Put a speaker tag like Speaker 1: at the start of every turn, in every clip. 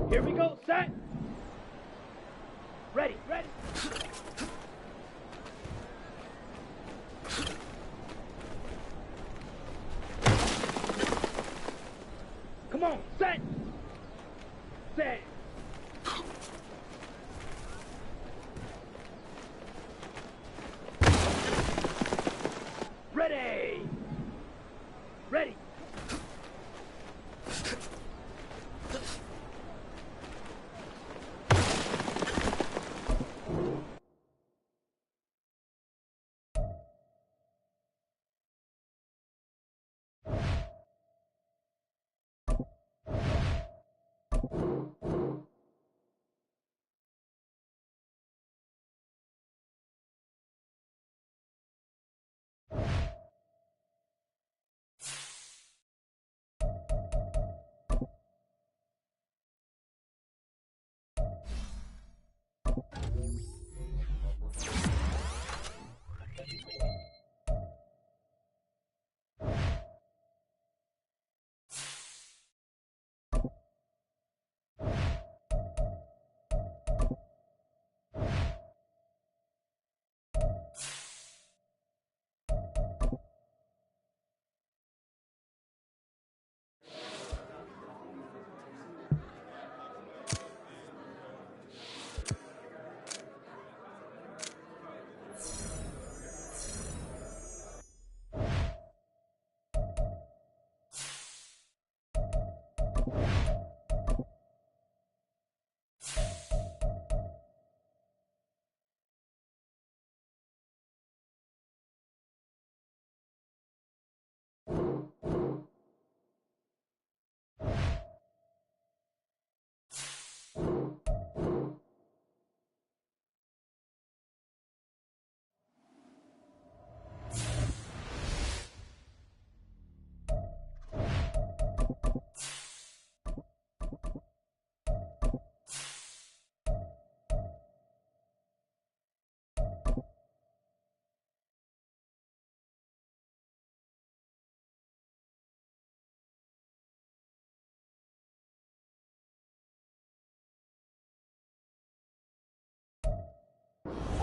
Speaker 1: Here we go, set. Ready, ready. Come on, set. Set. Ready. Ready.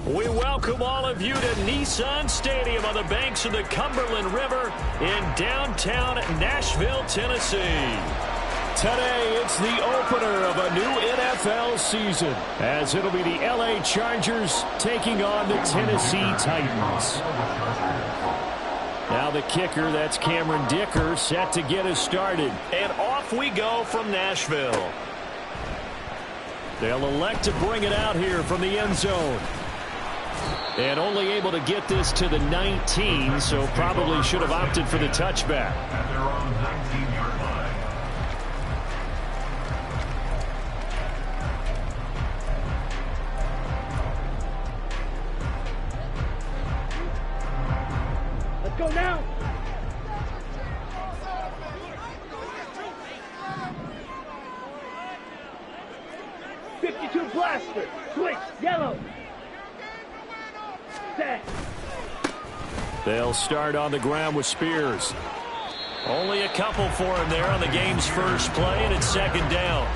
Speaker 2: We welcome all of you to Nissan Stadium on the banks of the Cumberland River in downtown Nashville, Tennessee. Today, it's the opener of a new NFL season, as it'll be the LA Chargers taking on the Tennessee Titans. Now the kicker, that's Cameron Dicker, set to get us started. And off we go from Nashville. They'll elect to bring it out here from the end zone. And only able to get this to the 19, so probably should have opted for the touchback.
Speaker 3: At their own 19-yard line.
Speaker 1: Let's go now. .52 blaster. Switch. Yellow. Set.
Speaker 2: They'll start on the ground with Spears. Only a couple for him there on the game's first play, and it's second down.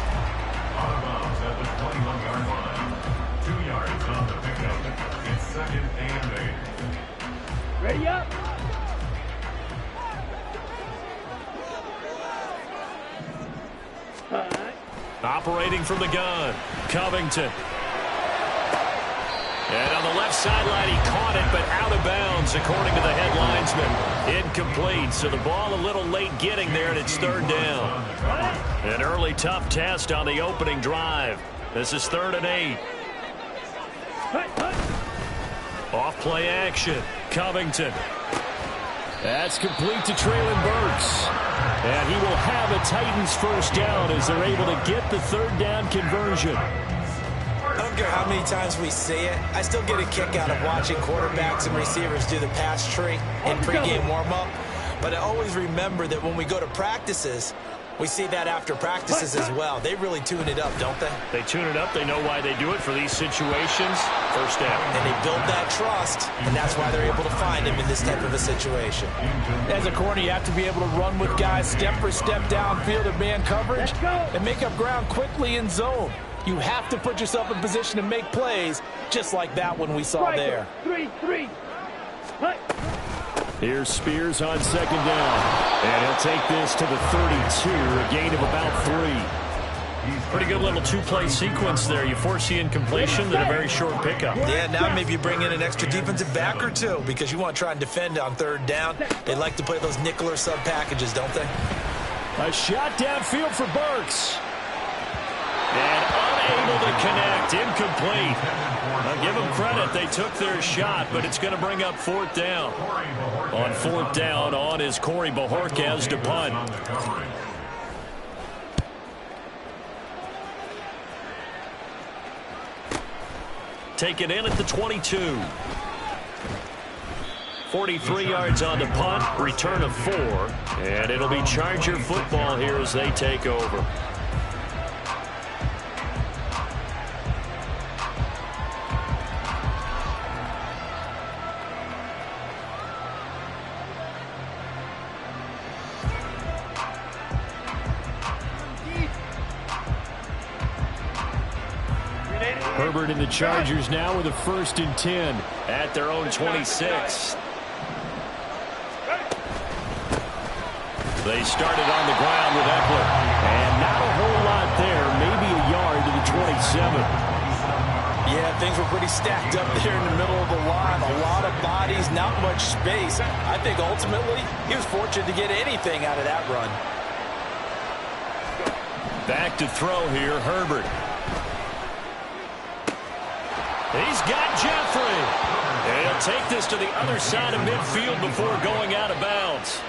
Speaker 3: Out of bounds at the 21-yard line. 2 yards on the pickup. It's second and 8.
Speaker 1: Ready up. All right.
Speaker 2: Operating from the gun, Covington. And on the left sideline, he caught it, but out of bounds, according to the head linesman. Incomplete, so the ball a little late getting there, and it's third down. An early tough test on the opening drive. This is 3rd and 8. Off play action, Covington. That's complete to Traylon Burks. And he will have a Titans first down as they're able to get the third down conversion.
Speaker 4: I don't care how many times we see it, I still get a kick out of watching quarterbacks and receivers do the pass tree in pregame warm-up. But I always remember that when we go to practices, We see that after practices as well. They really tune it up, don't they?
Speaker 2: They tune it up. They know why they do it for these situations. First down.
Speaker 4: And they build that trust, and that's why they're able to find him in this type of a situation.
Speaker 5: As a corner, you have to be able to run with guys step for step downfield of man coverage and make up ground quickly in zone. You have to put yourself in position to make plays, just like that one we saw there.
Speaker 1: 3-3.
Speaker 2: Here's Spears on second down. And he'll take this to the 32, a gain of about 3. Pretty good little two-play sequence there. You force the incompletion, then a very short pickup.
Speaker 4: Yeah, now maybe you bring in an extra defensive back or two because you want to try and defend on third down. They like to play those nickel or sub packages, don't they?
Speaker 2: A shot downfield for Burks. And unable to connect. Incomplete. I'll give them credit. They took their shot, but it's going to bring up fourth down. On fourth down, on is Corey Bojorquez to punt. Take it in at the 22. 43 yards on the punt. Return of 4. And it'll be Charger football here as they take over. Herbert and the Chargers now with a 1st and 10 at their own 26. They started on the ground with Eckler. And not a whole lot there, maybe a yard to the 27.
Speaker 5: Yeah, things were pretty stacked up there in the middle of the line. A lot of bodies, not much space. I think ultimately he was fortunate to get anything out of that run.
Speaker 2: Back to throw here, Herbert. He's got Jeffrey. And he'll take this to the other side of midfield before going out of bounds.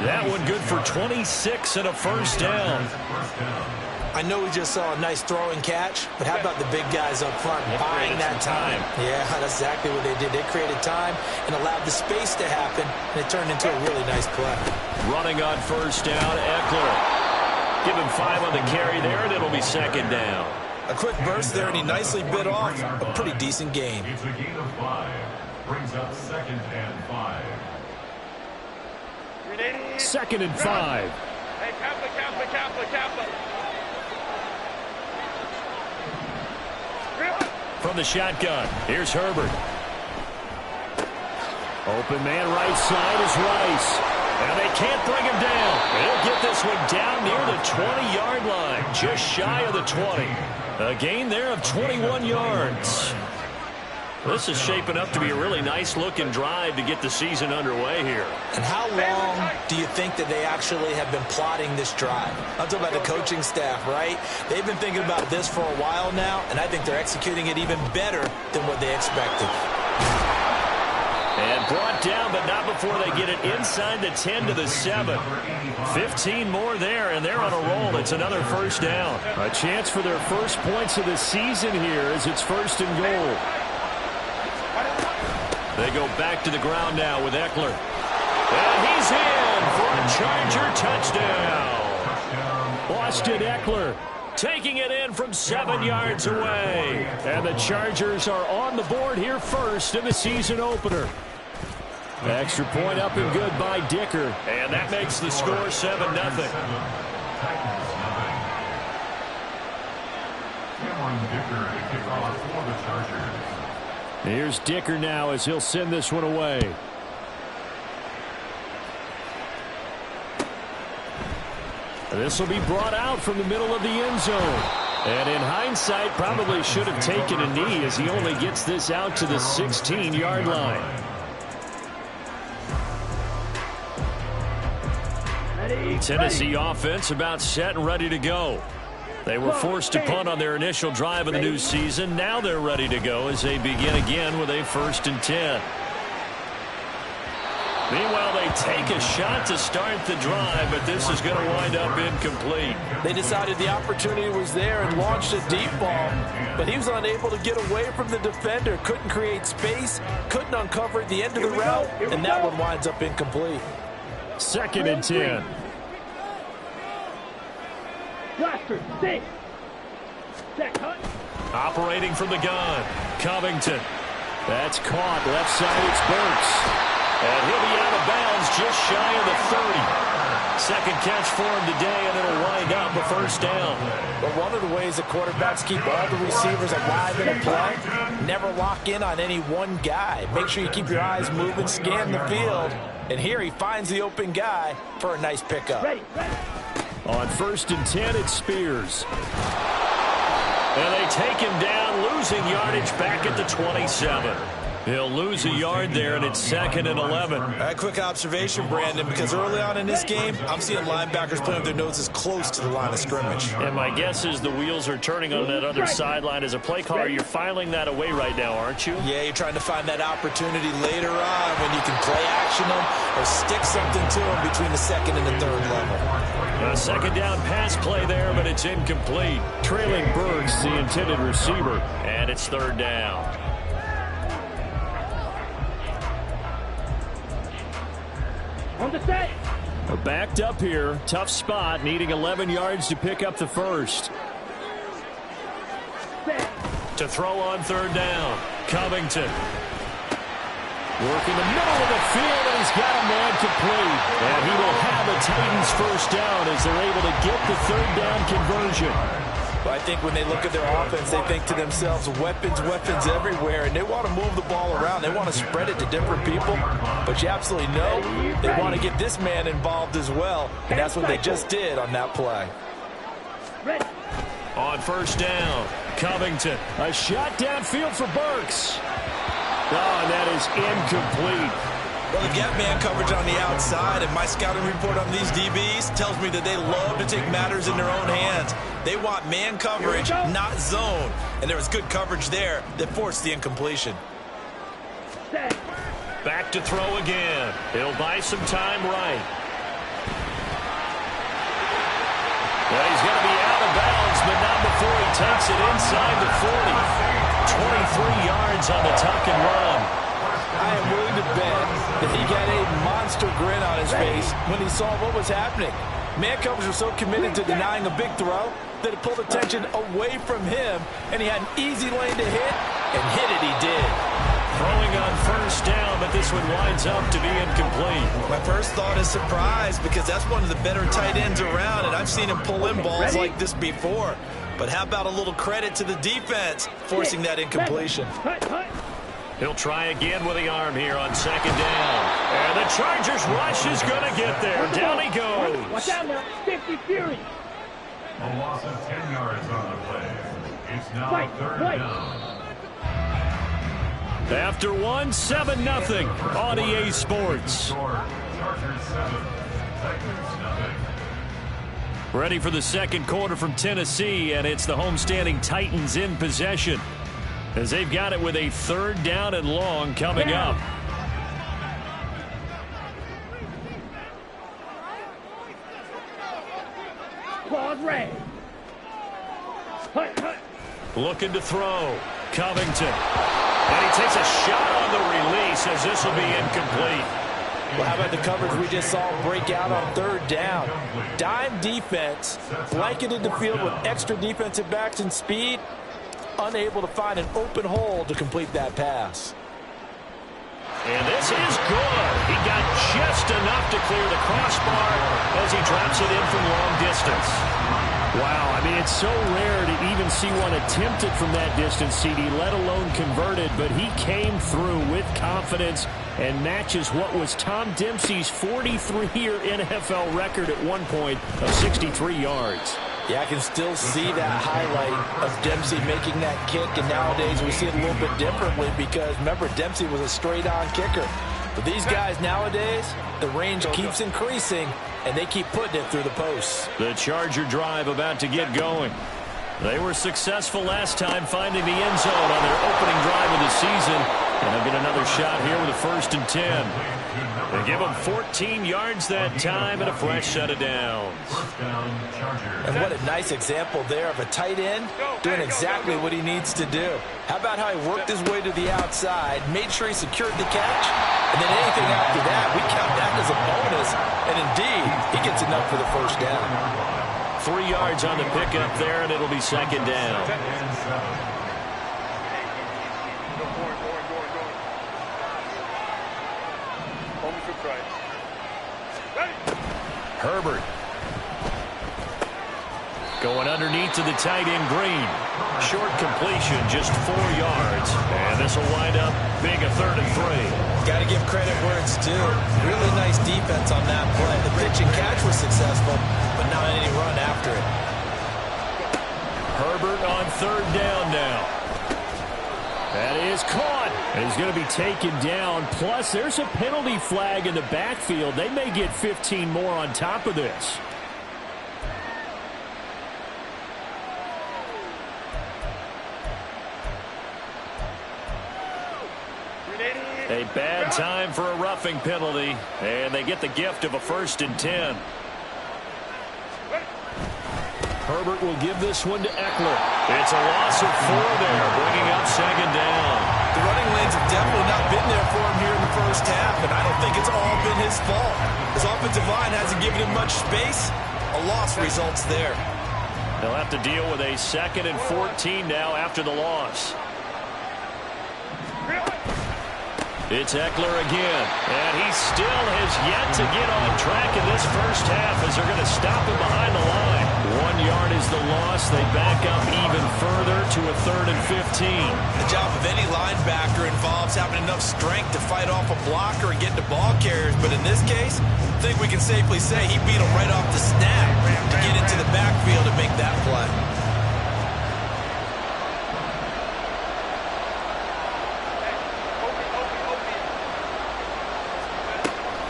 Speaker 2: That one good for 26 and a 1st down.
Speaker 4: I know we just saw a nice throwing catch, but how about the big guys up front buying that time? Yeah, that's exactly what they did. They created time and allowed the space to happen, and it turned into a really nice play.
Speaker 2: Running on 1st down, Eckler. Give him 5 on the carry there, and it'll be 2nd down.
Speaker 4: A quick burst there, and he nicely bit off a pretty decent gain.
Speaker 3: It's a gain of 5. Brings up 2nd and 5.
Speaker 2: 2nd and 5.
Speaker 1: Hey, Kappa.
Speaker 2: From the shotgun, here's Herbert. Open man right side is Rice. And they can't bring him down. He'll get this one down near the 20-yard line, just shy of the 20. A gain there of 21 yards. This is shaping up to be a really nice-looking drive to get the season underway here.
Speaker 4: And how long do you think that they actually have been plotting this drive? I'm talking about the coaching staff, right? They've been thinking about this for a while now, and I think they're executing it even better than what they expected.
Speaker 2: And brought down, but not before they get it inside the 10 to the 7. 15 more there, and they're on a roll. It's another 1st down. A chance for their first points of the season here as it's 1st and goal. They go back to the ground now with Eckler. And he's in for a Charger touchdown. Austin Eckler taking it in from 7 yards away. And the Chargers are on the board here first in the season opener. The extra point up and good by Dicker. And that makes the score 7-0. Here's Dicker now as he'll send this one away. This will be brought out from the middle of the end zone. And in hindsight, probably should have taken a knee as he only gets this out to the 16-yard line. Tennessee offense about set and ready to go. They were forced to punt on their initial drive of the new season. Now they're ready to go as they begin again with a 1st and 10. Meanwhile, they take a shot to start the drive, but this is going to wind up incomplete.
Speaker 5: They decided the opportunity was there and launched a deep ball, but he was unable to get away from the defender, couldn't create space, couldn't uncover the end of the route, and that one winds up incomplete.
Speaker 2: 2nd and 10.
Speaker 1: Blaster, 6. Set, cut.
Speaker 2: Operating from the gun, Covington. That's caught. Left side, it's Burks. And he'll be out of bounds just shy of the 30. Second catch for him today, and it'll wind up a first down.
Speaker 5: But one of the ways that quarterbacks keep all the receivers alive in a play, never lock in on any one guy. Make sure you keep your eyes moving, scan the field. And here he finds the open guy for a nice pickup.
Speaker 1: Ready.
Speaker 2: On 1st and 10, it's Spears. And they take him down, losing yardage back at the 27. He'll lose a yard there, and it's 2nd and 11.
Speaker 4: All right, quick observation, Brandon, because early on in this game, I'm seeing linebackers putting up their noses close to the line of scrimmage.
Speaker 2: And my guess is the wheels are turning on that other sideline. As a play caller, you're filing that away right now, aren't you?
Speaker 4: Yeah, you're trying to find that opportunity later on when you can play action them or stick something to them between the 2nd and the 3rd level.
Speaker 2: A second down pass play there, but it's incomplete. Trailing Burks, the intended receiver, and it's 3rd down.
Speaker 1: On the set.
Speaker 2: We're backed up here. Tough spot, needing 11 yards to pick up the first.
Speaker 1: Set.
Speaker 2: To throw on 3rd down, Covington. Working the middle of the field, and he's got a man complete. And he will have the Titans first down as they're able to get the 3rd down conversion.
Speaker 5: But I think when they look at their offense, they think to themselves, weapons everywhere, and they want to move the ball around. They want to spread it to different people, but you absolutely know they want to get this man involved as well, and that's what they just did on that play.
Speaker 1: Ready.
Speaker 2: On 1st down, Covington. A shot downfield for Burks. Oh, and that is incomplete.
Speaker 4: Well, they get man coverage on the outside, and my scouting report on these DBs tells me that they love to take matters in their own hands. They want man coverage, not zone. And there was good coverage there that forced the incompletion.
Speaker 1: Set.
Speaker 2: Back to throw again. He'll buy some time right. Well, he's going to be out of bounds, but not before he takes it inside the 40. 23 yards on the tuck and run.
Speaker 5: I am willing to bet that he got a monster grin on his face when he saw what was happening. Man coverage was so committed to denying a big throw that it pulled attention away from him, and he had an easy lane to hit, and hit it he did.
Speaker 2: Throwing on 1st down, but this one winds up to be incomplete.
Speaker 4: My first thought is surprise, because that's one of the better tight ends around, and I've seen him pull in balls like this before. But how about a little credit to the defense forcing that incompletion?
Speaker 2: He'll try again with the arm here on 2nd down. And the Chargers rush is going to get there. Down he goes.
Speaker 1: Watch out now. 50 Fury.
Speaker 3: A loss of 10 yards on the play. It's now
Speaker 1: Fight,
Speaker 3: 3rd
Speaker 1: fight.
Speaker 3: down.
Speaker 2: After one, 7-0 on EA Sports.
Speaker 3: Score, Chargers 7, Titans nothing.
Speaker 2: Ready for the 2nd quarter from Tennessee, and it's the homestanding Titans in possession, as they've got it with a 3rd down and long coming up.
Speaker 1: Claws red. Hut.
Speaker 2: Looking to throw. Covington. And he takes a shot on the release, as this will be incomplete.
Speaker 5: Well, how about the coverage we just saw break out on 3rd down? Dime defense, blanketed the field with extra defensive backs and speed, unable to find an open hole to complete that pass.
Speaker 2: And this is good. He got just enough to clear the crossbar as he drops it in from long distance. Wow, I mean, it's so rare to even see one attempted from that distance, CD, let alone converted, but he came through with confidence and matches what was Tom Dempsey's 43-year NFL record at one point of 63 yards.
Speaker 5: Yeah, I can still see that highlight of Dempsey making that kick, and nowadays we see it a little bit differently because, remember, Dempsey was a straight-on kicker. But these guys nowadays, the range keeps increasing, and they keep putting it through the posts.
Speaker 2: The Charger drive about to get going. They were successful last time finding the end zone on their opening drive of the season, and they'll get another shot here with a 1st and 10. They give them 14 yards that time and a fresh set of downs.
Speaker 5: And what a nice example there of a tight end doing exactly what he needs to do. How about how he worked his way to the outside, made sure he secured the catch, and then anything after that, we count that as a bonus. And indeed, he gets enough for the 1st down.
Speaker 2: 3 yards on the pickup there, and it'll be second down.
Speaker 3: And 7.
Speaker 2: Herbert. Going underneath to the tight end, Green. Short completion, just 4 yards. And this will wind up being a 3rd and 3.
Speaker 4: Got to give credit where it's due. Really nice defense on that play. The pitch and catch was successful, but not any run after it.
Speaker 2: Herbert on 3rd down now. That is caught. And he's going to be taken down. Plus, there's a penalty flag in the backfield. They may get 15 more on top of this. A bad time for a roughing penalty, and they get the gift of a 1st and 10. Herbert will give this one to Eckler. It's a loss of 4 there, bringing up 2nd down.
Speaker 4: The running lanes have definitely not been there for him here in the first half, and I don't think it's all been his fault. His offensive line hasn't given him much space. A loss results there.
Speaker 2: They'll have to deal with a 2nd and 14 now after the loss. It's Eckler again, and he still has yet to get on track in this first half as they're going to stop him behind the line. 1 yard is the loss. They back up even further to a 3rd and 15.
Speaker 4: The job of any linebacker involves having enough strength to fight off a blocker and get to ball carriers, but in this case, I think we can safely say he beat him right off the snap to get into the backfield and make that play.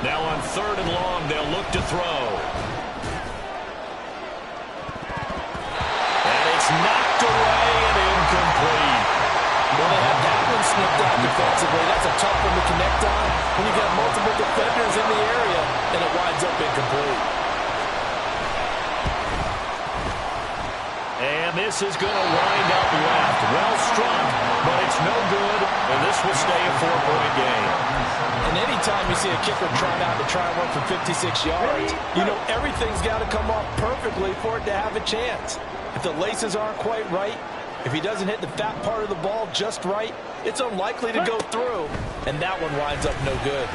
Speaker 2: Now on 3rd and long, they'll look to throw. And it's knocked away and incomplete.
Speaker 5: Well, they had that one snipped out defensively. That's a tough one to connect on when you got multiple defenders in the area, and it winds up incomplete.
Speaker 2: And this is going to wind up left. Well struck, but it's no good, and this will stay a 4-point game.
Speaker 5: And anytime you see a kicker trying out to try and run for 56 yards, you know everything's got to come off perfectly for it to have a chance. If the laces aren't quite right, if he doesn't hit the fat part of the ball just right, it's unlikely to go through, and that one winds up no good.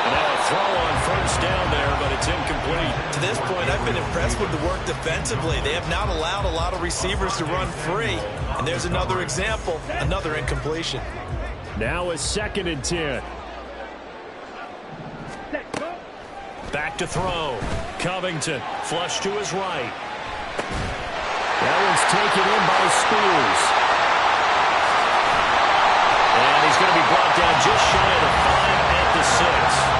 Speaker 2: And now a throw on 1st down there, but it's incomplete.
Speaker 4: To this point, I've been impressed with the work defensively. They have not allowed a lot of receivers to run free. And there's another example, another incompletion.
Speaker 2: Now a 2nd and 10. Back to throw. Covington, flush to his right. That one's taken in by Spears. And he's going to be brought down just shy of the 5 at the 6.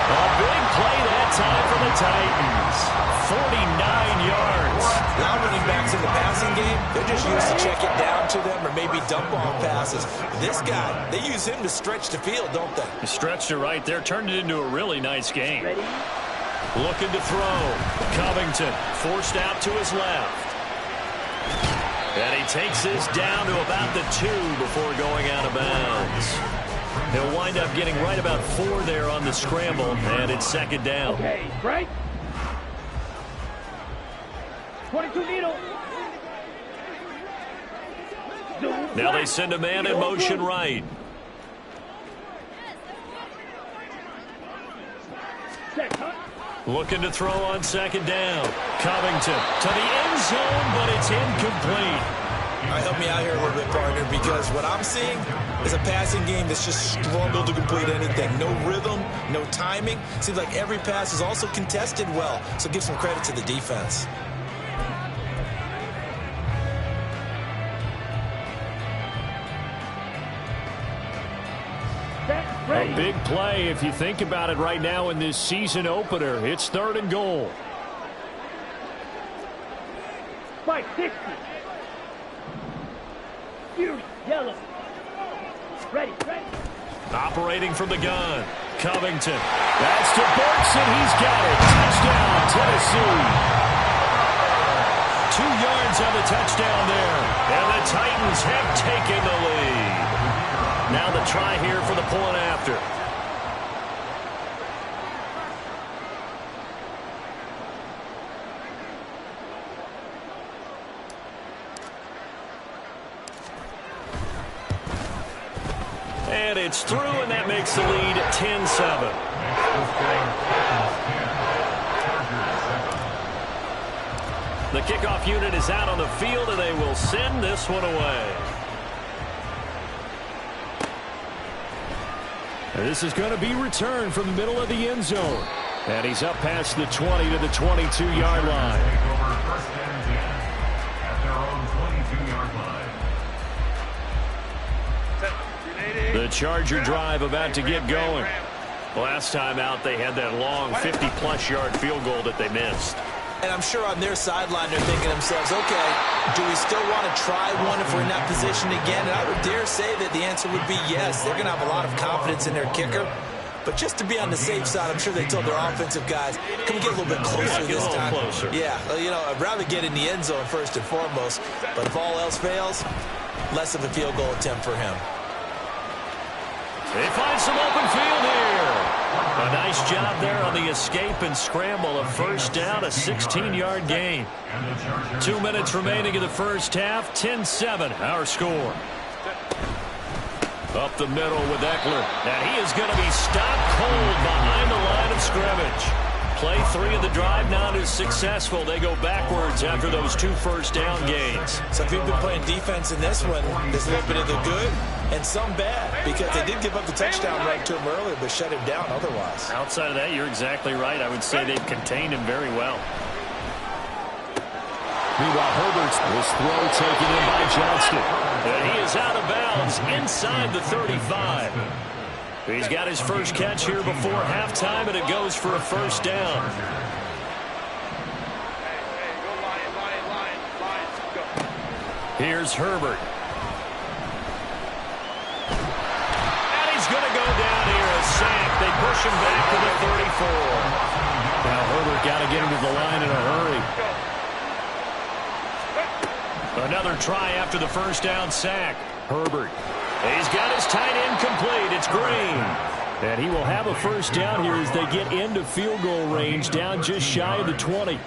Speaker 2: A big play that time for the Titans. 49 yards.
Speaker 4: A lot of running backs in the passing game, they're just used to check it down to them or maybe dump off passes. This guy, they use him to stretch the field, don't they?
Speaker 2: He stretched it right there, turned it into a really nice game.
Speaker 1: Ready?
Speaker 2: Looking to throw. Covington forced out to his left. And he takes this down to about the 2 before going out of bounds. He'll wind up getting right about 4 there on the scramble, and it's 2nd down.
Speaker 1: Okay, right? 22 needle.
Speaker 2: Now they send a man in motion right. Looking to throw on 2nd down. Covington to the end zone, but it's incomplete.
Speaker 4: All right, help me out here a little bit, partner, because what I'm seeing is a passing game that's just struggled to complete anything. No rhythm, no timing. Seems like every pass is also contested well, so give some credit to the defense.
Speaker 2: A big play if you think about it right now in this season opener. It's 3rd and goal.
Speaker 1: 560. Fury, yellow. Ready.
Speaker 2: Operating from the gun. Covington. That's to Burks, and he's got it. Touchdown, Tennessee. 2 yards on the touchdown there. And the Titans have taken the lead. Now the try here for the point after. and it's through, and that makes the lead 10-7. The kickoff unit is out on the field, and they will send this one away. This is going to be returned from the middle of the end zone. And he's up past the 20 to the 22-yard line. The Charger drive about to get going. Last time out, they had that long 50-plus yard field goal that they missed.
Speaker 4: And I'm sure on their sideline they're thinking to themselves, okay, do we still want to try one if we're in that position again? And I would dare say that the answer would be yes. They're going to have a lot of confidence in their kicker. But just to be on the safe side, I'm sure they told their offensive guys, can we get a little bit closer this time?
Speaker 2: Closer.
Speaker 4: Yeah, you know, I'd rather get in the end zone first and foremost. But if all else fails, less of a field goal attempt for him.
Speaker 2: They find some open field here. A nice job there on the escape and scramble. A first down, a 16-yard gain. 2 minutes remaining in the first half. 10-7, our score. Up the middle with Eckler. And he is going to be stopped cold behind the line of scrimmage. Play 3 of the drive not as successful. They go backwards after those 2 first-down gains.
Speaker 4: So if you've been playing defense in this one, there's a little bit of the good and some bad, because they did give up the touchdown run to him earlier, but shut him down otherwise.
Speaker 2: Outside of that, you're exactly right. I would say they've contained him very well. Meanwhile, Herbert's this throw taken in by Johnston. And he is out of bounds inside the 35. He's got his first catch here before halftime, and it goes for a first down. Here's Herbert. And he's going to go down here, a sack. They push him back to the 34. Now Herbert got to get him to the line in a hurry. Another try after the first down sack. Herbert. He's got his tight end complete. It's Green. And he will have a first down here as they get into field goal range, down just shy of the 20.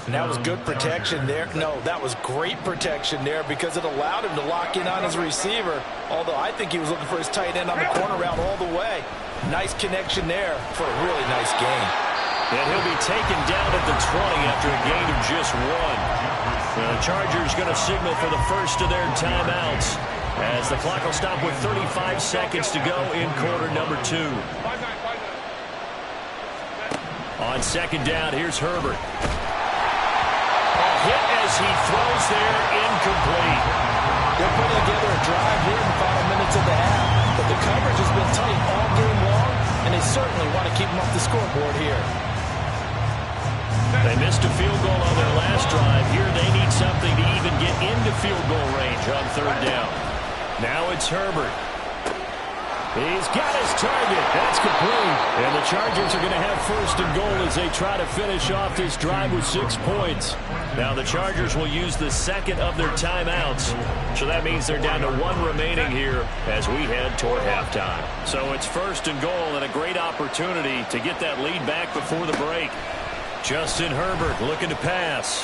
Speaker 5: And that was good protection there. No, that was great protection there because it allowed him to lock in on his receiver. Although I think he was looking for his tight end on the corner route all the way. Nice connection there for a really nice gain.
Speaker 2: And he'll be taken down at the 20 after a gain of just 1. The Chargers going to signal for the first of their timeouts as the clock will stop with 35 seconds to go in quarter number 2. On second down, here's Herbert. A hit as he throws there, incomplete.
Speaker 5: They're putting together a drive here in the final minutes of the half, but the coverage has been tight all game long, and they certainly want to keep them off the scoreboard here.
Speaker 2: They missed a field goal on their last drive. Here they need something to even get into field goal range on third down. Now it's Herbert. He's got his target. That's complete. And the Chargers are going to have first and goal as they try to finish off this drive with 6 points. Now the Chargers will use the second of their timeouts. So that means they're down to 1 remaining here as we head toward halftime. So it's first and goal and a great opportunity to get that lead back before the break. Justin Herbert looking to pass.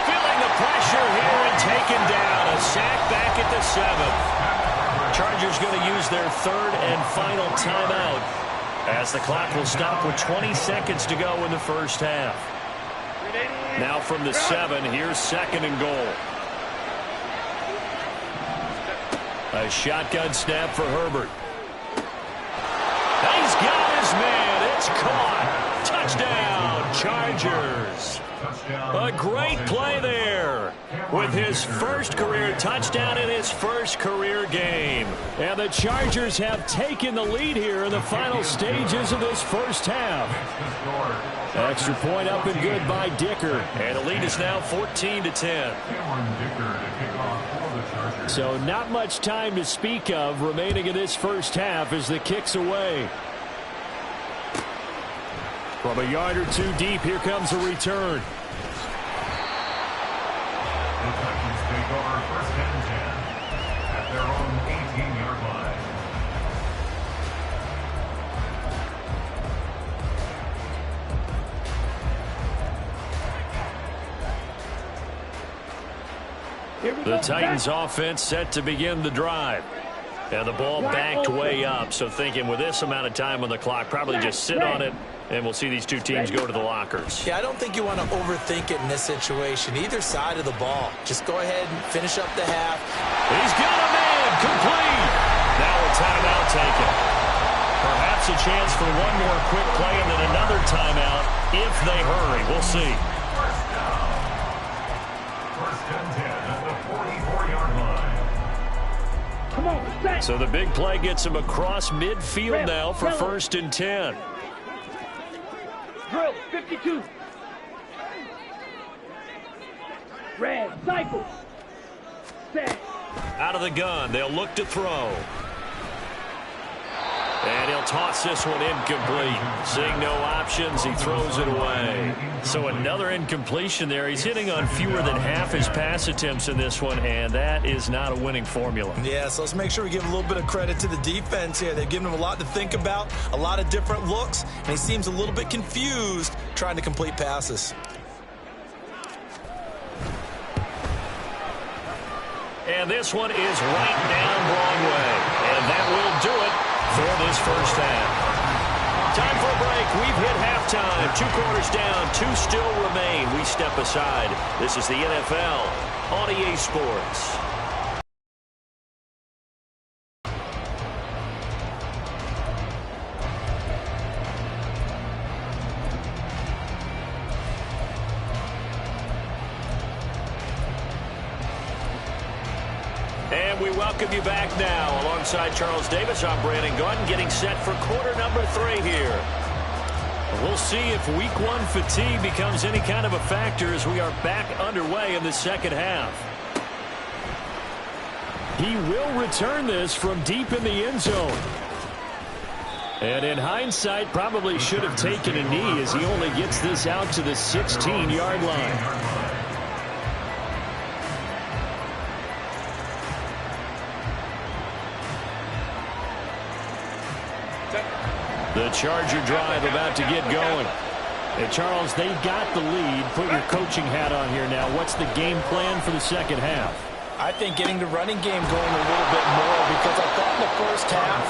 Speaker 2: Feeling the pressure here and taken down. A sack back at the 7. Chargers going to use their third and final timeout as the clock will stop with 20 seconds to go in the first half. Now from the 7, here's second and goal. A shotgun snap for Herbert. He's got his man. It's caught. Touchdown, Chargers. A great play there with his first career touchdown in his first career game. And the Chargers have taken the lead here in the final stages of this first half. Extra point up and good by Dicker. And the lead is now 14-10. So not much time to speak of remaining in this first half as the kick's away. From a yard or 2 deep, here comes a return.
Speaker 3: The Titans take over first and 10 at their own 18-yard line.
Speaker 2: The Titans offense set to begin the drive. And the ball backed way up, so thinking with this amount of time on the clock, probably just sit on it, and we'll see these two teams go to the lockers.
Speaker 4: Yeah, I don't think you want to overthink it in this situation. Either side of the ball. Just go ahead and finish up the half.
Speaker 2: He's got a man, complete. Now a timeout taken. Perhaps a chance for one more quick play and then another timeout if they hurry. We'll see.
Speaker 3: First and 10 at the 44-yard line.
Speaker 1: Come on, set.
Speaker 2: So the big play gets him across midfield now for first and 10.
Speaker 1: Drill, 52. Red, cycle. Set.
Speaker 2: Out of the gun, they'll look to throw. And he'll toss this one incomplete. Seeing no options, he throws it away. So another incompletion there. He's hitting on fewer than half his pass attempts in this one, and that is not a winning formula.
Speaker 4: Yeah, so let's make sure we give a little bit of credit to the defense here. They've given him a lot to think about, a lot of different looks, and he seems a little bit confused trying to complete passes.
Speaker 2: And this one is right down Broadway. And that will do it for this first half. Time for a break. We've hit halftime. 2 quarters down. 2 still remain. We step aside. This is the NFL on EA Sports. And we welcome you back now. Alongside Charles Davis, I'm Brandon Gordon, getting set for quarter number 3 here. We'll see if week 1 fatigue becomes any kind of a factor as we are back underway in the second half. He will return this from deep in the end zone. And in hindsight, probably should have taken a knee as he only gets this out to the 16-yard line. The Charger drive about to get going. And Charles, they've got the lead. Put your coaching hat on here now. What's the game plan for the second half?
Speaker 5: I think getting the running game going a little bit more, because I thought in the first half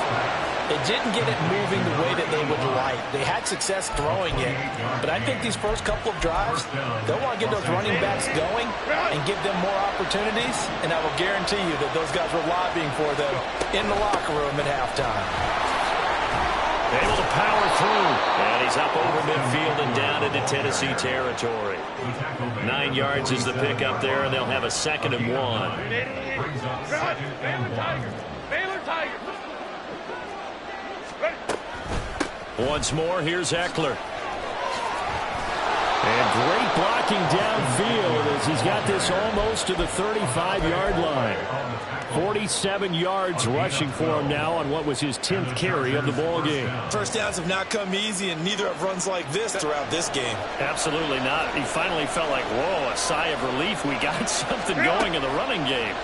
Speaker 5: they didn't get it moving the way that they would like. They had success throwing it, but I think these first couple of drives, they'll want to get those running backs going and give them more opportunities, and I will guarantee you that those guys were lobbying for them in the locker room at halftime.
Speaker 2: Able to power through, and he's up over midfield and down into Tennessee territory. 9 yards is the pickup there, and they'll have a 2nd and 1.
Speaker 1: Baylor Tigers.
Speaker 2: Once more, here's Eckler. And great blocking downfield as he's got this almost to the 35-yard line. 47 yards rushing for him now on what was his 10th carry of the ball game.
Speaker 4: First downs have not come easy, and neither have runs like this throughout this game.
Speaker 2: Absolutely not. He finally felt like, whoa, a sigh of relief. We got something going in the running game.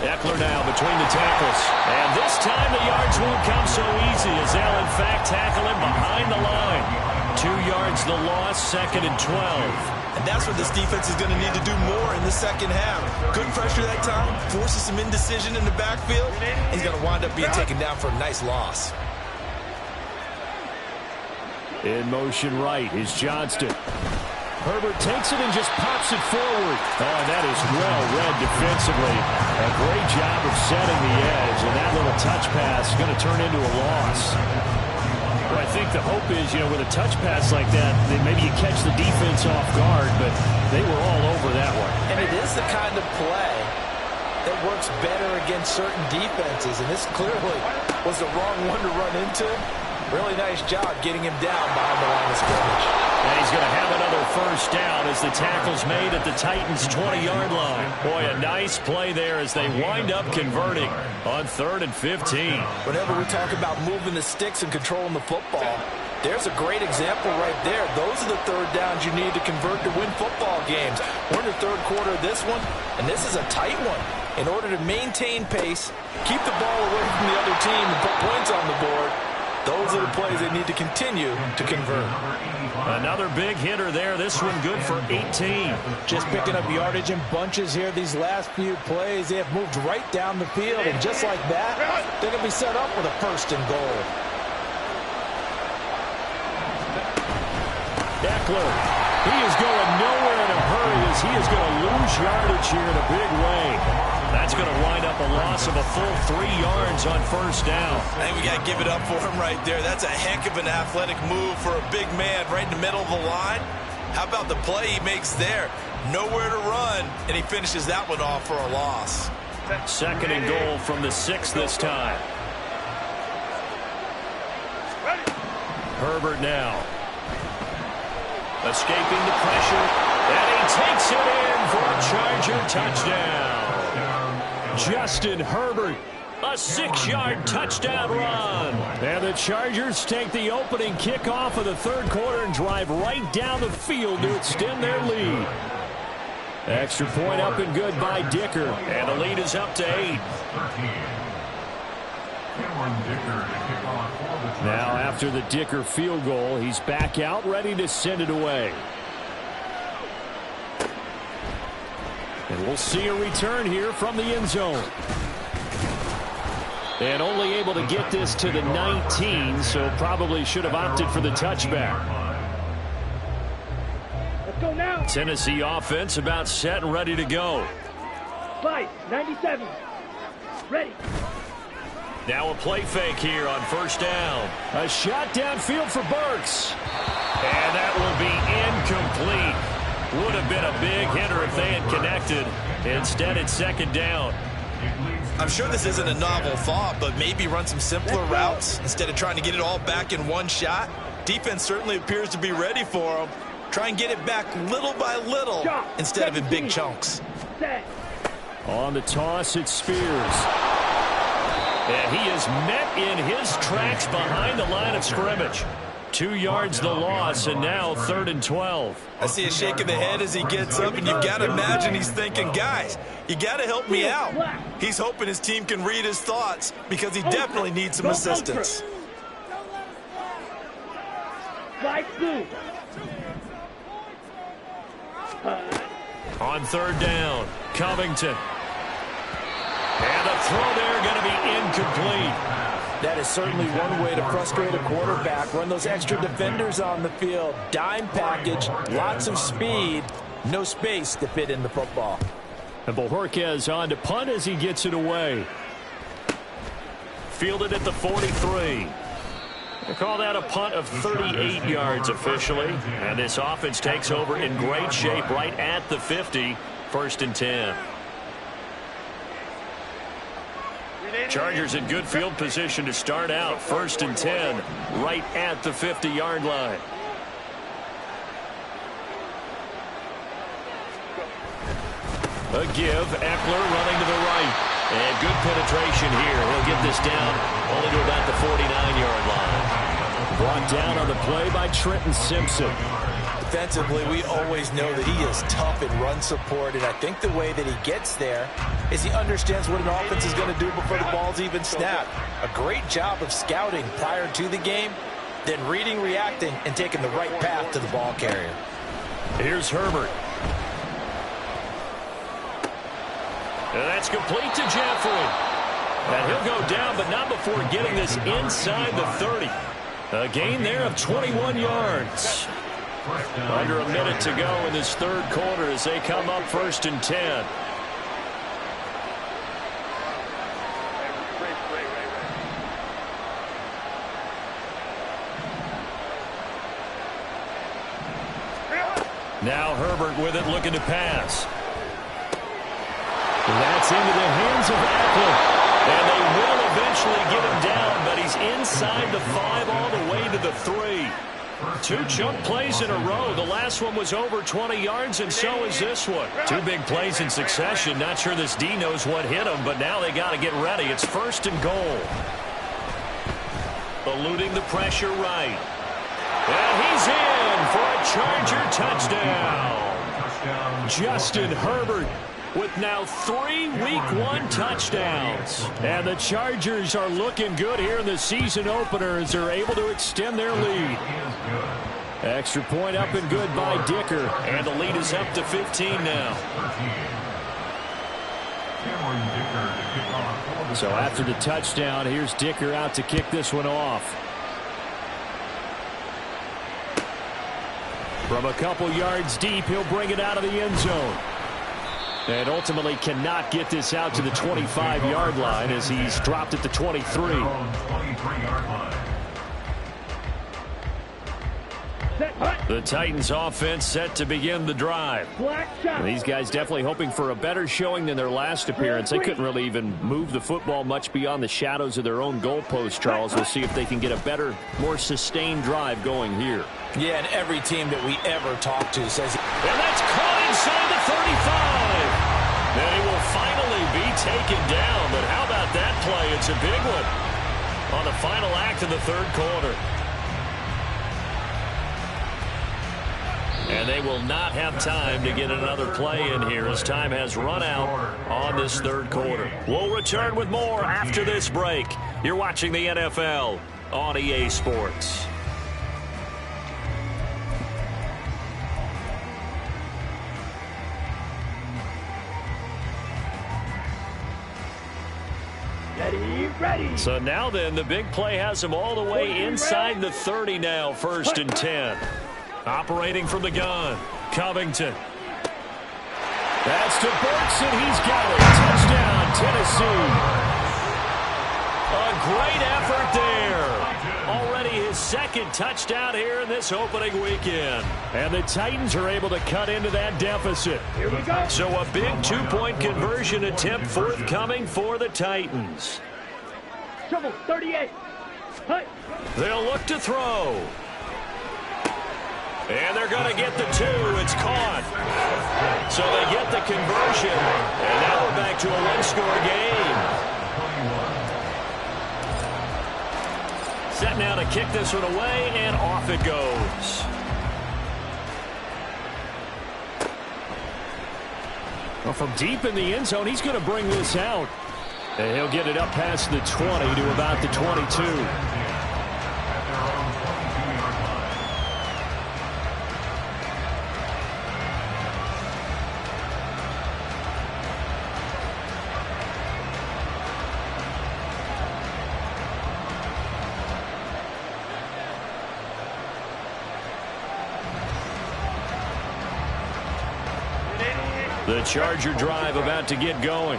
Speaker 2: Eckler now between the tackles. And this time the yards won't come so easy as they'll, in fact, tackle him behind the line. 2 yards the loss, 2nd and 12.
Speaker 4: And that's what this defense is going to need to do more in the second half. Good pressure that time, forces some indecision in the backfield. He's going to wind up being taken down for a nice loss.
Speaker 2: In motion right is Johnston. Herbert takes it and just pops it forward. Oh, that is well read defensively. A great job of setting the edge, and that little touch pass is going to turn into a loss. Well, I think the hope is, with a touch pass like that, then maybe you catch the defense off guard, but they were all over that one.
Speaker 5: And it is the kind of play that works better against certain defenses, and this clearly was the wrong one to run into. Really nice job getting him down behind the line of scrimmage.
Speaker 2: And he's going to have another first down as the tackle's made at the Titans' 20-yard line. Boy, a nice play there as they wind up converting on 3rd and 15.
Speaker 5: Whenever we talk about moving the sticks and controlling the football, there's a great example right there. Those are the third downs you need to convert to win football games. We're in the third quarter of this one, and this is a tight one. In order to maintain pace, keep the ball away from the other team, and put points on the board, Those are the plays they need to continue to convert.
Speaker 2: Another big hitter there. This one good for 18.
Speaker 5: Just picking up yardage in bunches here these last few plays. They have moved right down the field, and just like that, they're going to be set up with a 1st and goal.
Speaker 2: Eckler, he is going nowhere in a hurry as he is going to lose yardage here in a big way. That's going to wind up a loss of a full 3 yards on 1st down.
Speaker 4: I think we got to give it up for him right there. That's a heck of an athletic move for a big man right in the middle of the line. How about the play he makes there? Nowhere to run, and he finishes that one off for a loss.
Speaker 2: 2nd and goal from the 6 this time. Herbert now. Escaping the pressure, and he takes it in for a Charger touchdown. Justin Herbert, a 6-yard touchdown run. And the Chargers take the opening kickoff of the 3rd quarter and drive right down the field to extend their lead. Extra point up and good by Dicker, and the lead is up to 8. Now after the Dicker field goal, he's back out ready to send it away. And we'll see a return here from the end zone. And only able to get this to the 19, so probably should have opted for the touchback.
Speaker 1: Let's go now.
Speaker 2: Tennessee offense about set and ready to go.
Speaker 1: Slide, 97. Ready.
Speaker 2: Now a play fake here on 1st down. A shot downfield for Burks. And that will be incomplete. Would have been a big hitter if they had connected. Instead, it's 2nd down.
Speaker 4: I'm sure this isn't a novel thought, but maybe run some simpler routes instead of trying to get it all back in one shot. Defense certainly appears to be ready for him. Try and get it back little by little instead of in big chunks.
Speaker 2: On the toss, it's Spears. And he is met in his tracks behind the line of scrimmage. 2 yards the loss, and now 3rd and 12.
Speaker 4: I see a shake of the head as he gets up, and you've got to imagine he's thinking, guys, you got to help me out. He's hoping his team can read his thoughts because he definitely needs some assistance.
Speaker 1: Slide blue.
Speaker 2: On 3rd down, Covington. And the throw there going to be incomplete.
Speaker 5: That is certainly one way to frustrate a quarterback. Run those extra defenders on the field. Dime package, lots of speed, no space to fit in the football.
Speaker 2: And Bojorquez on to punt as he gets it away. Fielded at the 43. They call that a punt of 38 yards officially. And this offense takes over in great shape right at the 50. 1st and 10. Chargers in good field position to start out. 1st and 10 right at the 50-yard line. A give. Eckler running to the right. And good penetration here. He'll get this down only to about the 49-yard line. Brought down on the play by Trenton Simpson.
Speaker 5: Defensively, we always know that he is tough in run support, and I think the way that he gets there is he understands what an offense is going to do before the ball's even snapped. A great job of scouting prior to the game, then reading, reacting, and taking the right path to the ball carrier.
Speaker 2: Here's Herbert. And that's complete to Jeffrey. And he'll go down, but not before getting this inside the 30. A gain there of 21 yards. Under a minute to go in this 3rd quarter as they come up 1st and 10. Now Herbert with it, looking to pass. That's into the hands of Eckler. And they will eventually get him down, but he's inside the 5 all the way to the 3. 2 chunk plays in a row. The last one was over 20 yards, and so is this one. 2 big plays in succession. Not sure this D knows what hit him, but now they got to get ready. It's 1st and goal. Eluding the pressure right. And he's in for a Charger touchdown. Justin Herbert with now 3 Week 1 touchdowns. And the Chargers are looking good here in the season opener as they're able to extend their lead. Extra point up and good by Dicker. And the lead is up to 15 now. So after the touchdown, here's Dicker out to kick this one off. From a couple yards deep, he'll bring it out of the end zone. And ultimately cannot get this out to the 25-yard line as he's dropped at the 23. The Titans offense set to begin the drive. And these guys definitely hoping for a better showing than their last appearance. They couldn't really even move the football much beyond the shadows of their own goalpost, Charles. We'll see if they can get a better, more sustained drive going here.
Speaker 5: Yeah, and every team that we ever talk to says...
Speaker 2: And that's caught inside the 35. Then he will finally be taken down. But how about that play? It's a big one on the final act of the third quarter. And they will not have time to get another play in here as time has run out on this third quarter. We'll return with more after this break. You're watching the NFL on EA Sports.
Speaker 1: Ready.
Speaker 2: So now then, the big play has him all the way inside the 30 now, 1st and 10. Operating from the gun, Covington. That's to Burks, and he's got it. Touchdown, Tennessee. A great effort there. Already his 2nd touchdown here in this opening weekend. And the Titans are able to cut into that deficit.
Speaker 1: Here we go.
Speaker 2: So a big 2-point conversion attempt forthcoming for the Titans.
Speaker 1: Trouble, 38. Hut.
Speaker 2: They'll look to throw. And they're going to get the 2. It's caught. So they get the conversion. And now we're back to a 1-score game. Set now to kick this one away, and off it goes. Well, from deep in the end zone, he's going to bring this out. And he'll get it up past the 20 to about the 22. The Charger drive about to get going.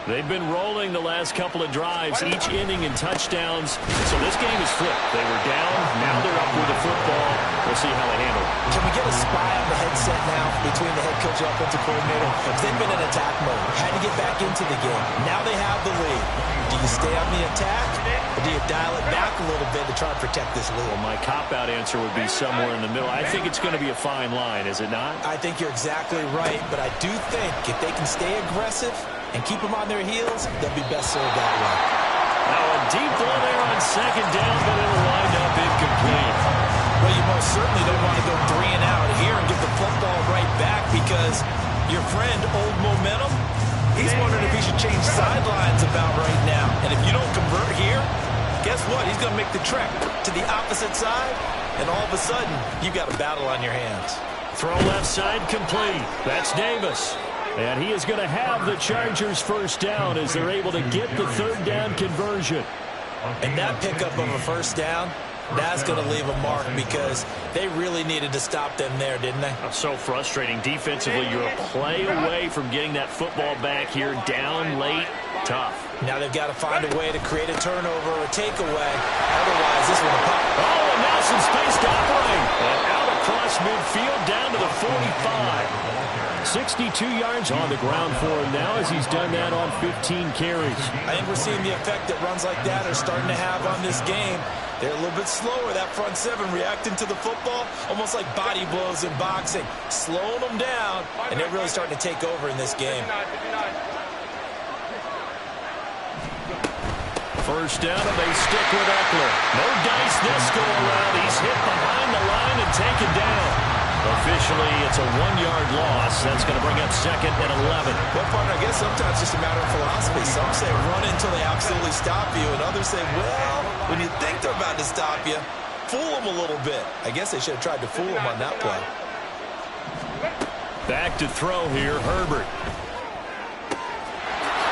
Speaker 2: They've been rolling the last couple of drives, each inning in touchdowns. So this game is flipped. They were down, now they're up with the football. We'll see how they handle it.
Speaker 5: Can we get a spy on the headset now between the head coach and offensive coordinator? Because they've been in attack mode, had to get back into the game. Now they have the lead. Do you stay on the attack, or do you dial it back a little bit to try and protect this lead?
Speaker 2: Well, my cop-out answer would be somewhere in the middle. I think it's going to be a fine line, is it not?
Speaker 5: I think you're exactly right, but I do think if they can stay aggressive and keep them on their heels, they'll be best served that way.
Speaker 2: Now a deep throw there on 2nd down, but it'll wind up incomplete.
Speaker 5: Well, you most certainly don't want to go 3 and out here and get the football right back because your friend, Old Momentum, he's wondering if he should change sidelines about right now. And if you don't convert here, guess what? He's going to make the trek to the opposite side, and all of a sudden, you've got a battle on your hands.
Speaker 2: Throw left side complete. That's Davis. And he is going to have the Chargers 1st down as they're able to get the 3rd down conversion.
Speaker 5: And that pickup of a 1st down, that's going to leave a mark because they really needed to stop them there, didn't they?
Speaker 2: So frustrating. Defensively, you're a play away from getting that football back here, down late, tough.
Speaker 5: Now they've got to find a way to create a turnover or a takeaway. Otherwise, this one will pop.
Speaker 2: Oh, and now some space to operate. And out across midfield down to the 45. 62 yards on the ground for him now as he's done that on 15 carries.
Speaker 5: I think we're seeing the effect that runs like that are starting to have on this game. They're a little bit slower, that front 7, reacting to the football, almost like body blows in boxing, slowing them down, and they're really starting to take over in this game.
Speaker 2: 1st down, and they stick with Eckler. No dice this go around. He's hit behind the line and taken down. Officially, it's a 1-yard loss. That's going to bring up 2nd and 11.
Speaker 4: Well, partner, I guess sometimes it's just a matter of philosophy. Some say run until they absolutely stop you, and others say, well, when you think they're about to stop you, fool them a little bit. I guess they should have tried to fool them on that play.
Speaker 2: Back to throw here, Herbert.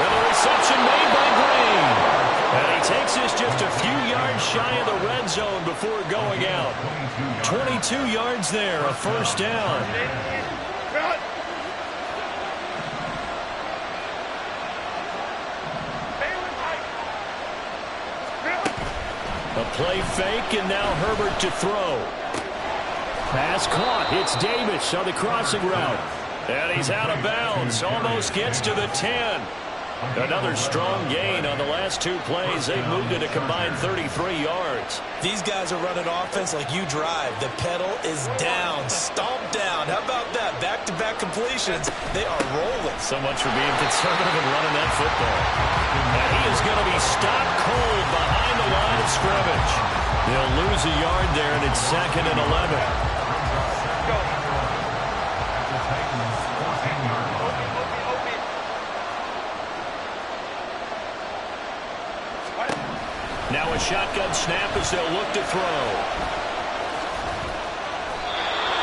Speaker 2: And a reception made by Green. And he takes this just a few yards shy of the red zone before going out. 22 yards there, a first down. A play fake, and now Herbert to throw. Pass caught. It's Davis on the crossing route. And he's out of bounds. Almost gets to the 10. Another strong gain on the last 2 plays. They've moved it a combined 33 yards.
Speaker 4: These guys are running offense like you drive. The pedal is down, stomped down. How about that? Back-to-back completions. They are rolling.
Speaker 2: So much for being conservative and running that football. And he is going to be stopped cold behind the line of scrimmage. They'll lose a yard there, and it's 2nd and 11. Now a shotgun snap as they'll look to throw.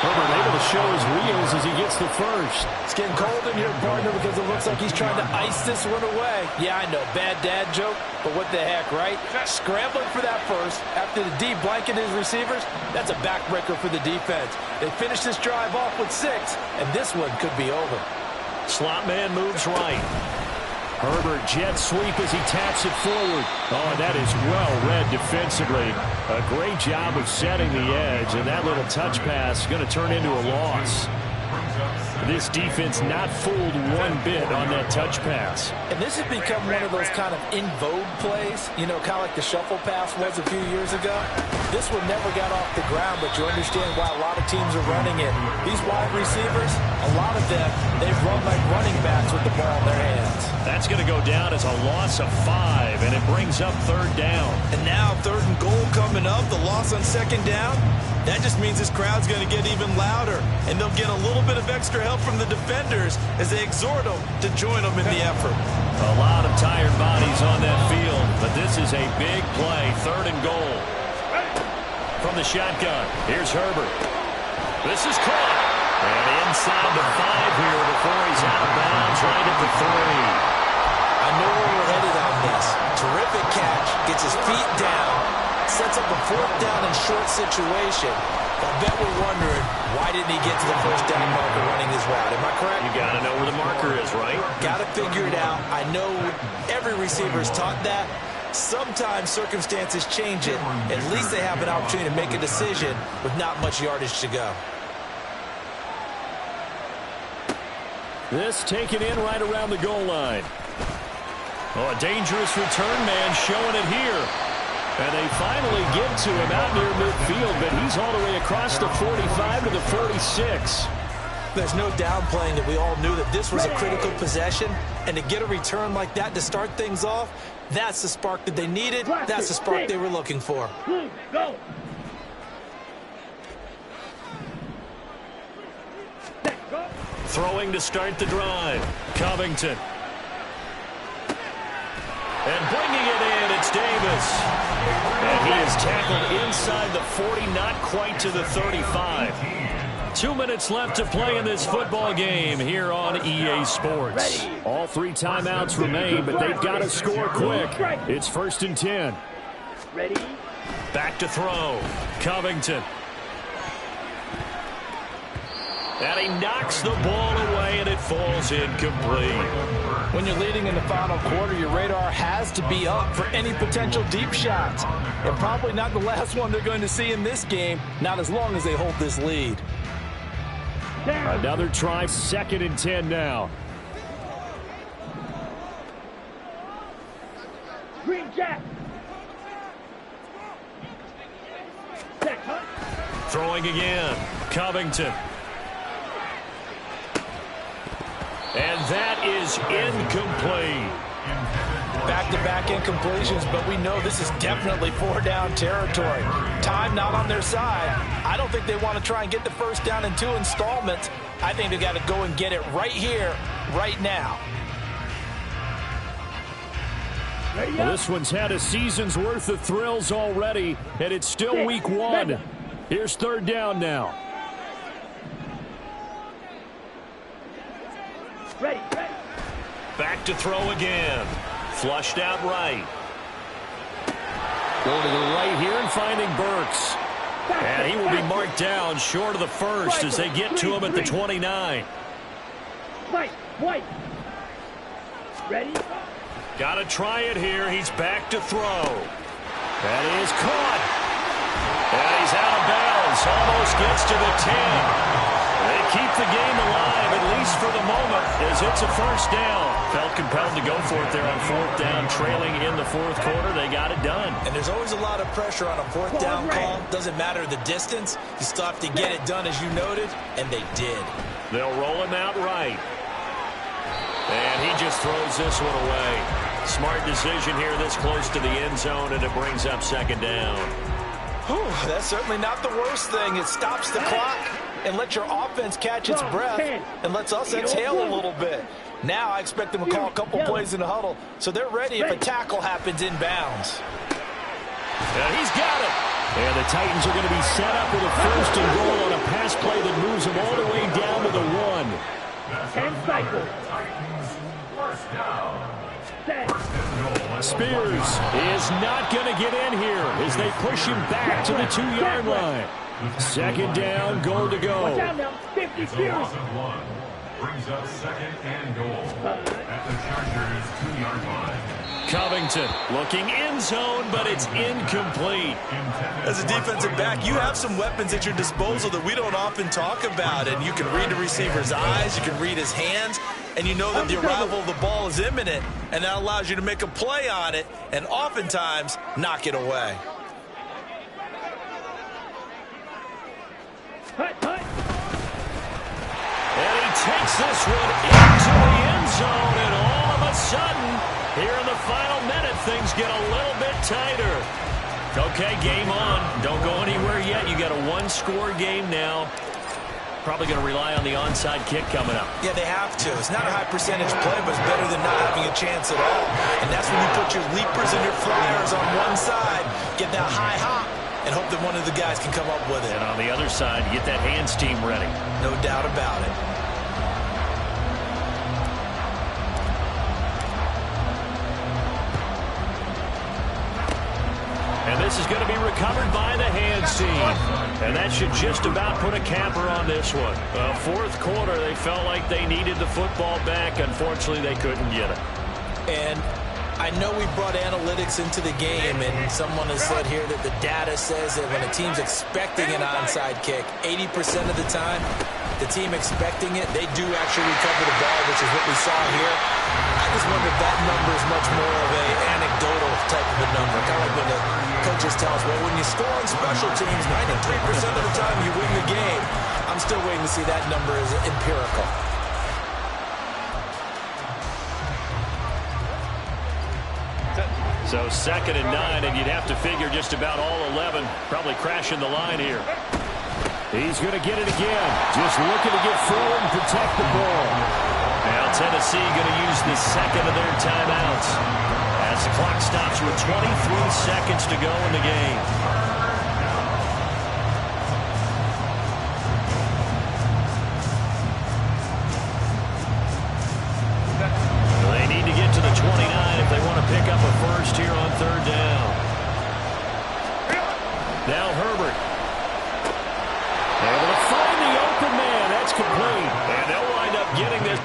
Speaker 2: Herbert able to show his wheels as he gets the first.
Speaker 5: It's getting cold in here, partner, because it looks like he's trying to ice this one away. Yeah, I know, bad dad joke, but what the heck, right? Scrambling for that first after the D blanket his receivers, that's a backbreaker for the defense. They finish this drive off with 6, and this one could be over.
Speaker 2: Slot man moves right. Herbert jet sweep as he taps it forward. Oh, and that is well read defensively. A great job of setting the edge, and that little touch pass is going to turn into a loss. This defense not fooled one bit on that touch pass.
Speaker 5: And this has become one of those kind of in vogue plays, you know, kind of like the shuffle pass was a few years ago. This one never got off the ground, but you understand why a lot of teams are running it. These wide receivers, a lot of them, they've run like running backs with the ball in their hands.
Speaker 2: That's going to go down as a loss of 5, and it brings up 3rd down.
Speaker 4: And now 3rd and goal coming up, the loss on 2nd down. That just means this crowd's going to get even louder, and they'll get a little bit of extra help from the defenders as they exhort them to join them in the effort.
Speaker 2: A lot of tired bodies on that field, but this is a big play, 3rd and goal. From the shotgun, here's Herbert. This is caught. And inside the 5 here before he's out of bounds, right at the 3.
Speaker 4: I know where we're headed on this. Terrific catch, gets his feet down, sets up a 4th down and short situation. I bet we're wondering, why didn't he get to the 1st down marker running his route? Am I correct?
Speaker 2: You got to know where the marker is, right?
Speaker 4: Got to figure it out. I know every receiver is taught that. Sometimes circumstances change it. At least they have an opportunity to make a decision with not much yardage to go.
Speaker 2: This taken in right around the goal line. Oh, a dangerous return man showing it here. And they finally get to him out near midfield, but he's all the way across the 45 to the 46.
Speaker 4: There's no downplaying that we all knew that this was a critical possession, and to get a return like that to start things off, that's the spark that they needed. That's the spark they were looking for.
Speaker 1: Go.
Speaker 2: Throwing to start the drive. Covington. And bringing it in, it's Davis. And he is tackled inside the 40, not quite to the 35. 2 minutes left to play in this football game here on EA Sports. All 3 timeouts remain, but they've got to score quick. It's 1st and 10.
Speaker 1: Ready?
Speaker 2: Back to throw. Covington. And he knocks the ball away, and it falls incomplete.
Speaker 5: When you're leading in the final quarter, your radar has to be up for any potential deep shots. And probably not the last one they're going to see in this game, not as long as they hold this lead.
Speaker 2: Another try, 2nd and 10 now.
Speaker 1: Green Jack.
Speaker 2: Throwing again. Covington. And that is incomplete.
Speaker 5: Back-to-back incompletions, but we know this is definitely 4-down territory. Time not on their side. I don't think they want to try and get the first down in 2 installments. I think they got to go and get it right here, right now.
Speaker 2: Well, this one's had a season's worth of thrills already, and it's still week 1. Here's 3rd down now.
Speaker 1: Ready.
Speaker 2: Back to throw again. Flushed out right. Going to the right here and finding Burks. And he will be marked down short of the first as they get to him at the 29.
Speaker 1: White. Ready?
Speaker 2: Got to try it here. He's back to throw. That is caught. And he's out of bounds. Almost gets to the 10. They keep the game alive, at least for the moment, as it's a first down. Felt compelled to go for it there on 4th down, trailing in the 4th quarter. They got it done.
Speaker 5: And there's always a lot of pressure on a 4th down call. Doesn't matter the distance. You still have to get it done, as you noted, and they did.
Speaker 2: They'll roll him out right. And he just throws this one away. Smart decision here this close to the end zone, and it brings up 2nd down.
Speaker 5: Whew, that's certainly not the worst thing. It stops the clock and lets your offense catch its breath and lets us exhale a little bit. Now I expect them to call a couple plays in the huddle, so they're ready if a tackle happens inbounds.
Speaker 2: And he's got it. And the Titans are going to be set up with a 1st and goal on a pass play that moves them all the way down to the 1.
Speaker 1: 10 cycles.
Speaker 2: Spears is not going to get in here as they push him back to the 2-yard line. 2nd down, goal to go.
Speaker 1: Watch out now. 50
Speaker 3: It's a loss of 1. Brings up 2nd and goal at the Chargers' 2-yard line.
Speaker 2: Covington looking end zone, but it's incomplete.
Speaker 5: As a defensive back, you have some weapons at your disposal that we don't often talk about. And you can read the receiver's eyes, you can read his hands, and you know that the arrival of the ball is imminent, and that allows you to make a play on it and oftentimes knock it away.
Speaker 2: And he takes this one into the end zone, and all of a sudden, here in the final minute, things get a little bit tighter. Okay, game on. Don't go anywhere yet. You got a 1-score game now. Probably going to rely on the onside kick coming up.
Speaker 5: Yeah, they have to. It's not a high percentage play, but it's better than not having a chance at all. And that's when you put your leapers and your flyers on one side, get that high hop, and hope that one of the guys can come up with it.
Speaker 2: And on the other side, get that hands team ready.
Speaker 5: No doubt about it.
Speaker 2: And this is going to be recovered by the hands team. And that should just about put a capper on this one. 4th quarter, they felt like they needed the football back. Unfortunately, they couldn't get it.
Speaker 5: And I know we brought analytics into the game, and someone has said here that the data says that when a team's expecting an onside kick, 80% of the time, the team expecting it, they do actually recover the ball, which is what we saw here. I just wonder if that number is much more of an anecdotal type of a number. Kind of like when the coaches tell us, well, when you score on special teams, 93% of the time you win the game. I'm still waiting to see that number as empirical.
Speaker 2: So 2nd and 9, and you'd have to figure just about all 11 probably crashing the line here. He's going to get it again. Just looking to get forward and protect the ball. Now Tennessee going to use the 2nd of their timeouts as the clock stops with 23 seconds to go in the game. They need to get to the 29 if they want to pick up a first here on 3rd down. Now Herbert. Able to find the open man. That's complete. And they'll wind up getting this.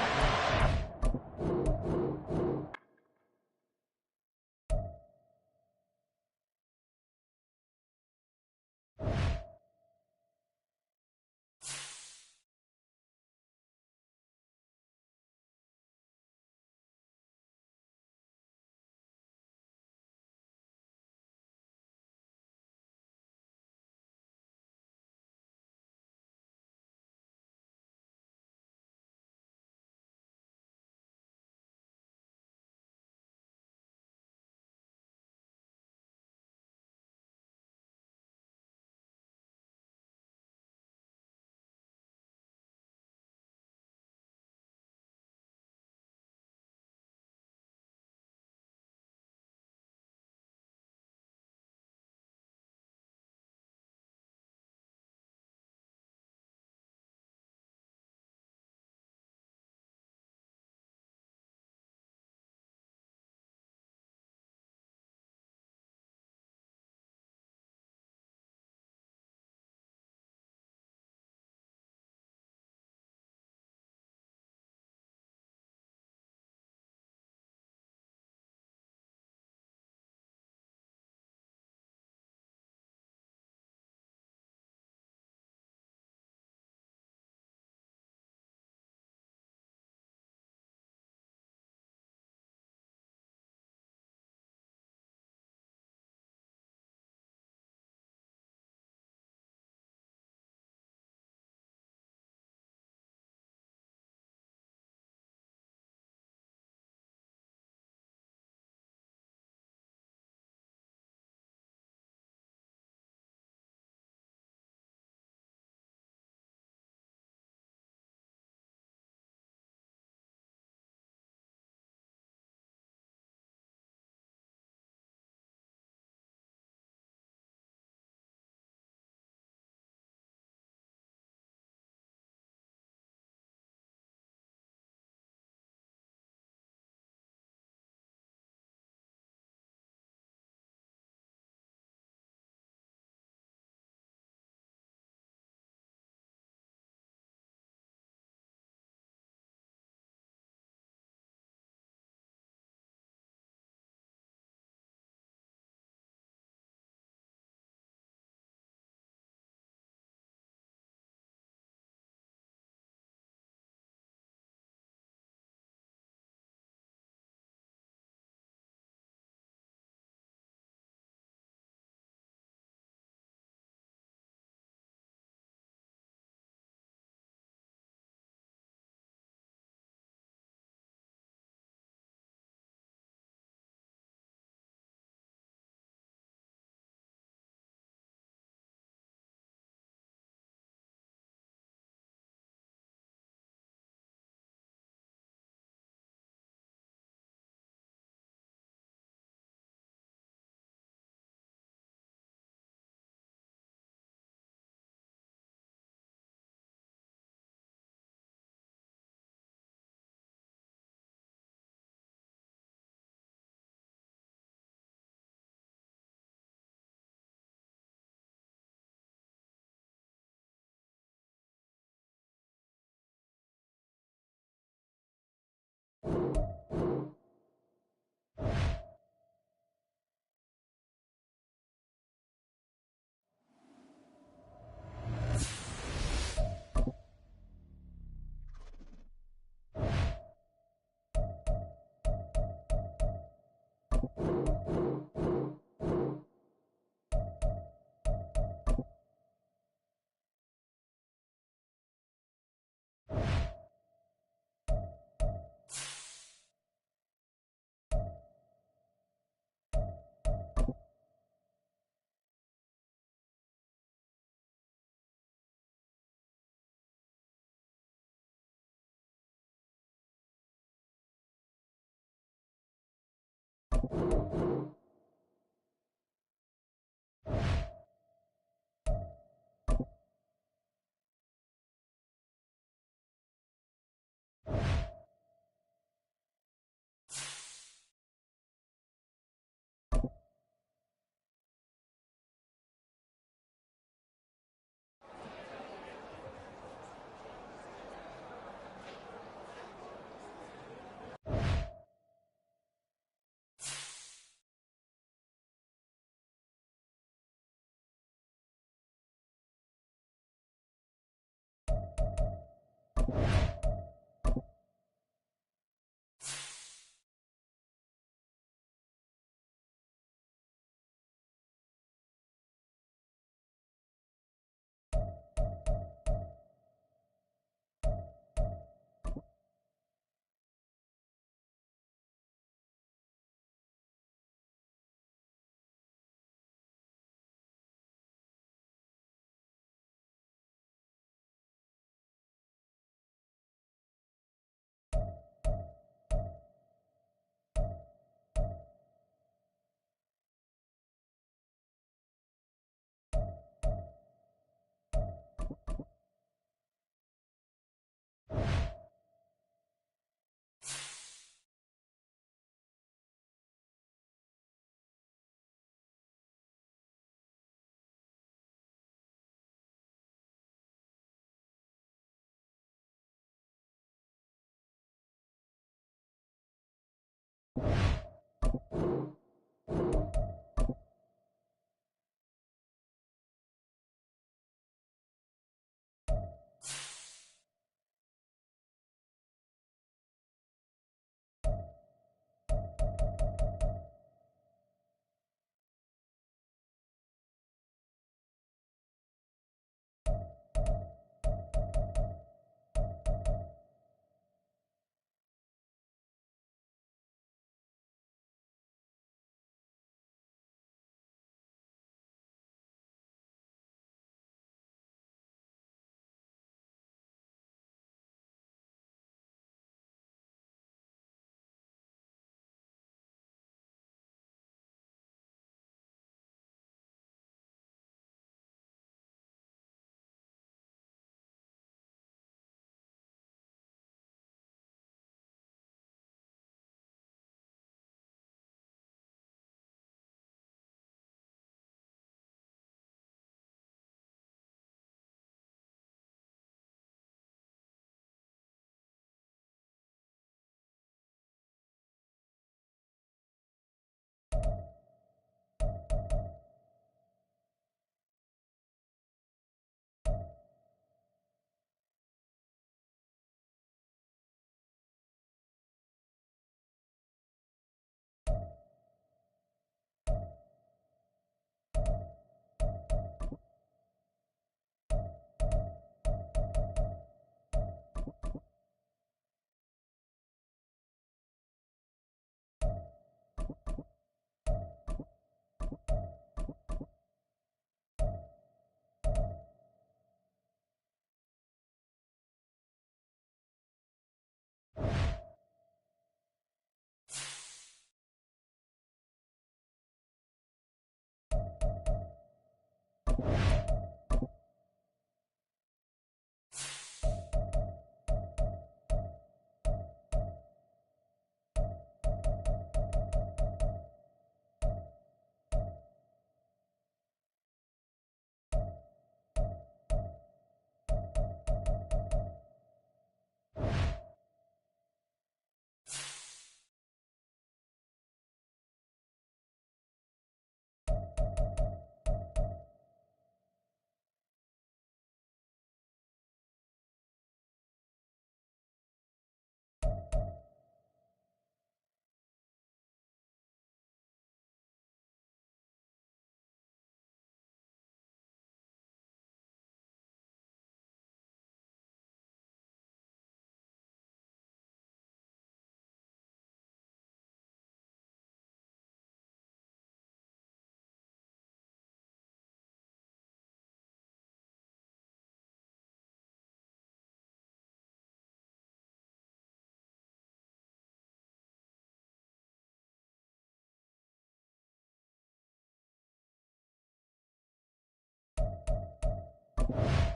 Speaker 1: ball.